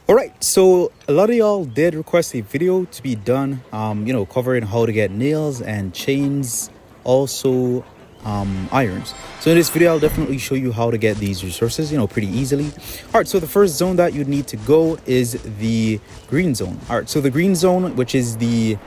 All right, so a lot of y'all did request a video to be done, covering how to get nails and chains, also irons. So in this video, I'll definitely show you how to get these resources, pretty easily. All right, so the first zone that you'd need to go is the green zone. All right, so the green zone, which is the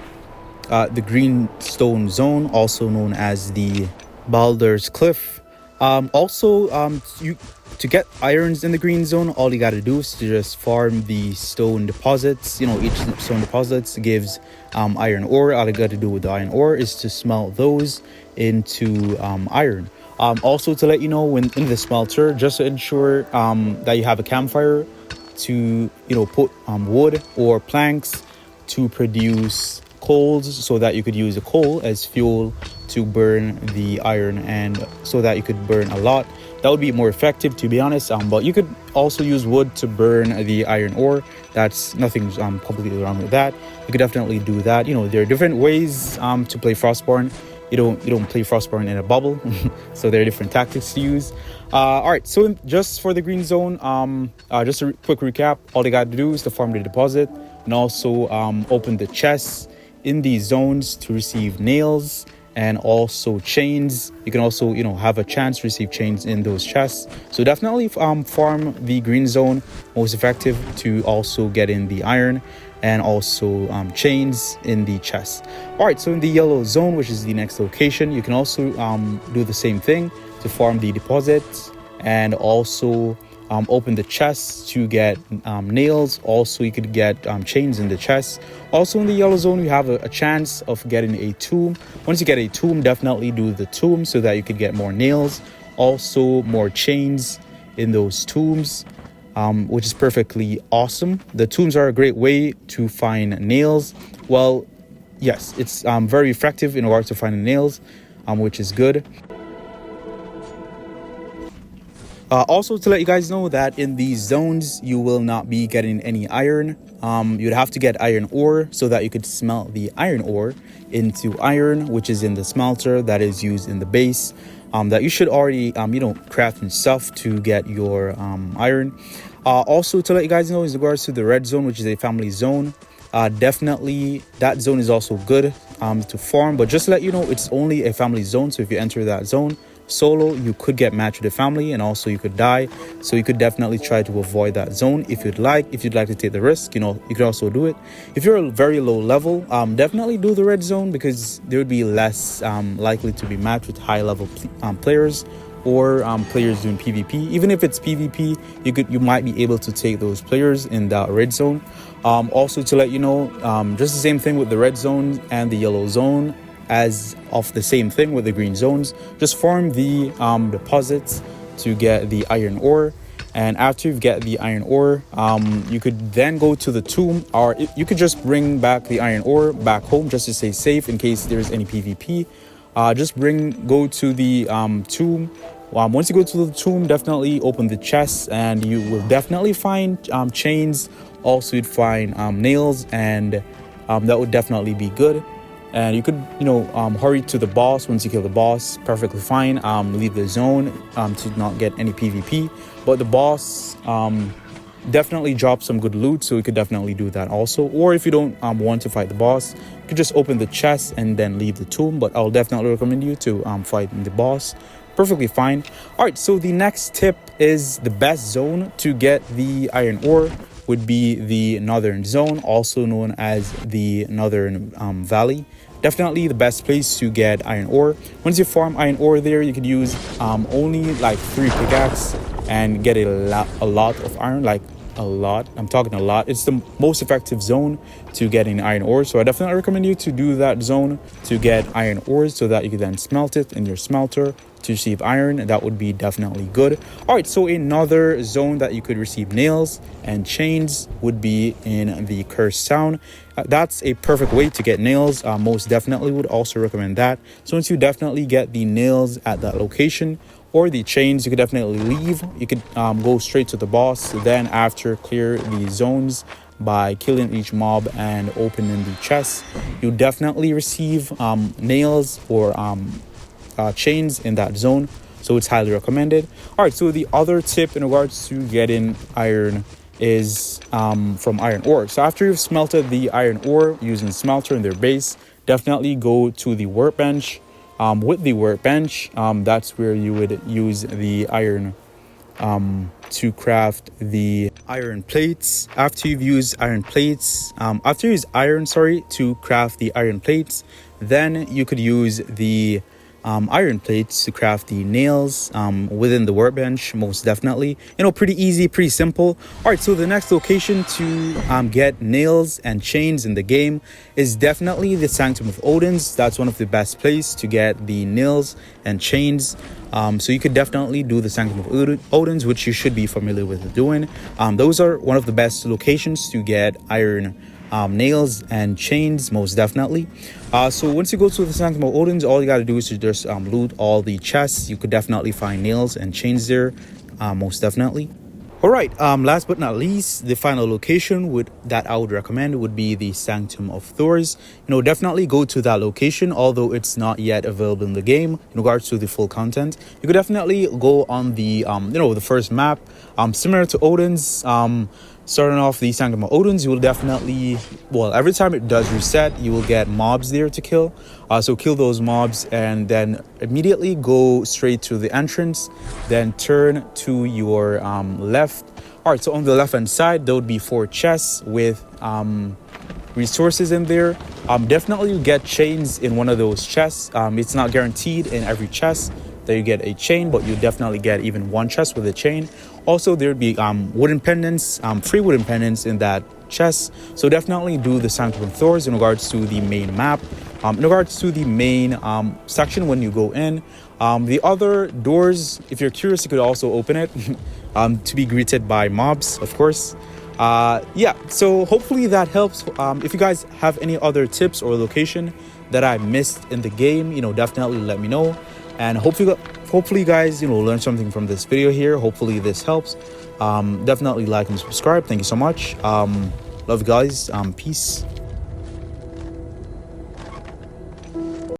greenstone zone, also known as the Baldur's Cliff. You to get irons in the green zone, all you got to do is to just farm the stone deposits. Each stone deposits gives iron ore. All you got to do with the iron ore is to smelt those into iron. Also, to let you know, when in the smelter, just to ensure that you have a campfire to put wood or planks to produce coals, so that you could use the coal as fuel to burn the iron, and so that you could burn a lot. That would be more effective, to be honest. But you could also use wood to burn the iron ore. That's nothing's completely wrong with that. You could definitely do that. There are different ways to play Frostborn. You don't play Frostborn in a bubble, so there are different tactics to use. All right, so just for the green zone, just a quick recap. All you got to do is to farm the deposit, and also open the chests in these zones to receive nails and also chains. You can also have a chance to receive chains in those chests. So definitely farm the green zone, most effective to also get in the iron and also chains in the chest. All right, so in the yellow zone, which is the next location, you can also do the same thing to farm the deposits and also open the chests to get nails. Also, you could get chains in the chest. Also, in the yellow zone, you have a chance of getting a tomb. Once you get a tomb, definitely do the tomb so that you could get more nails. Also, more chains in those tombs, which is perfectly awesome. The tombs are a great way to find nails. Well, yes, it's very effective in order to find nails, which is good. Also, to let you guys know that in these zones, you will not be getting any iron. You'd have to get iron ore so that you could smelt the iron ore into iron, which is in the smelter that is used in the base. That you should already, craft and stuff to get your iron. Also, to let you guys know, in regards to the red zone, which is a family zone, definitely that zone is also good to farm. But just to let you know, it's only a family zone. So if you enter that zone solo, you could get matched with a family, and also you could die. So you could definitely try to avoid that zone if you'd like to take the risk. You could also do it if you're a very low level. Definitely do the red zone, because there would be less likely to be matched with high level players or players doing PvP. Even if it's PvP, you might be able to take those players in that red zone. Also, to let you know, just the same thing with the red zone and the yellow zone, as of the same thing with the green zones. Just farm the deposits to get the iron ore, and after you get the iron ore, you could then go to the tomb, or you could just bring back the iron ore back home just to stay safe in case there's any PvP. Go to the tomb. Once you go to the tomb, definitely open the chests, and you will definitely find chains. Also, you'd find nails, and that would definitely be good. And you could, hurry to the boss. Once you kill the boss, perfectly fine. Leave the zone to not get any PvP. But the boss definitely drops some good loot, so you could definitely do that also. Or if you don't want to fight the boss, you could just open the chest and then leave the tomb. But I'll definitely recommend you to fight the boss. Perfectly fine. All right, so the next tip is the best zone to get the iron ore would be the northern zone, also known as the northern valley. Definitely the best place to get iron ore. Once you farm iron ore there, you could use only like 3 pickaxes and get a lot of iron. Like a lot, I'm talking a lot. It's the most effective zone to getting iron ore, so I definitely recommend you to do that zone to get iron ore, so that you can then smelt it in your smelter to receive iron. That would be definitely good. All right, so another zone that you could receive nails and chains would be in the cursed town. That's a perfect way to get nails. Most definitely would also recommend that. So once you definitely get the nails at that location or the chains, you could definitely leave. You could go straight to the boss. Then after clear the zones by killing each mob and opening the chests, you definitely receive nails or chains in that zone. So it's highly recommended. All right, so the other tip in regards to getting iron is from iron ore. So after you've smelted the iron ore using smelter in their base, definitely go to the workbench. With the workbench, that's where you would use the iron to craft the iron plates. After you've used iron plates, after you use iron, sorry, to craft the iron plates, then you could use the iron plates to craft the nails within the workbench, most definitely. You know, pretty easy, pretty simple. All right, so the next location to get nails and chains in the game is definitely the Sanctum of Odin's. That's one of the best places to get the nails and chains. So you could definitely do the Sanctum of Odin's, which you should be familiar with doing. Those are one of the best locations to get iron nails and chains, most definitely. So once you go to the Sanctum of Odin's, all you got to do is to just loot all the chests. You could definitely find nails and chains there, most definitely. All right, last but not least, the final location that I would recommend would be the Sanctum of Thor's. You know, definitely go to that location, although it's not yet available in the game in regards to the full content. You could definitely go on the the first map, similar to Odin's. Starting off the Sanctum of Odin's, you will definitely, well, every time it does reset, you will get mobs there to kill. So kill those mobs and then immediately go straight to the entrance, then turn to your left. All right, so on the left hand side, there would be 4 chests with resources in there. Definitely get chains in one of those chests. It's not guaranteed in every chest that you get a chain, but you definitely get even one chest with a chain. Also, there'd be wooden pendants, free wooden pendants in that chest. So definitely do the Sanctum of Thor's in regards to the main map. In regards to the main section when you go in, the other doors, if you're curious, you could also open it to be greeted by mobs, of course. Yeah, so hopefully that helps. If you guys have any other tips or location that I missed in the game, definitely let me know. And hopefully you guys, learn something from this video here. Hopefully this helps. Definitely like and subscribe. Thank you so much. Love you guys. Peace.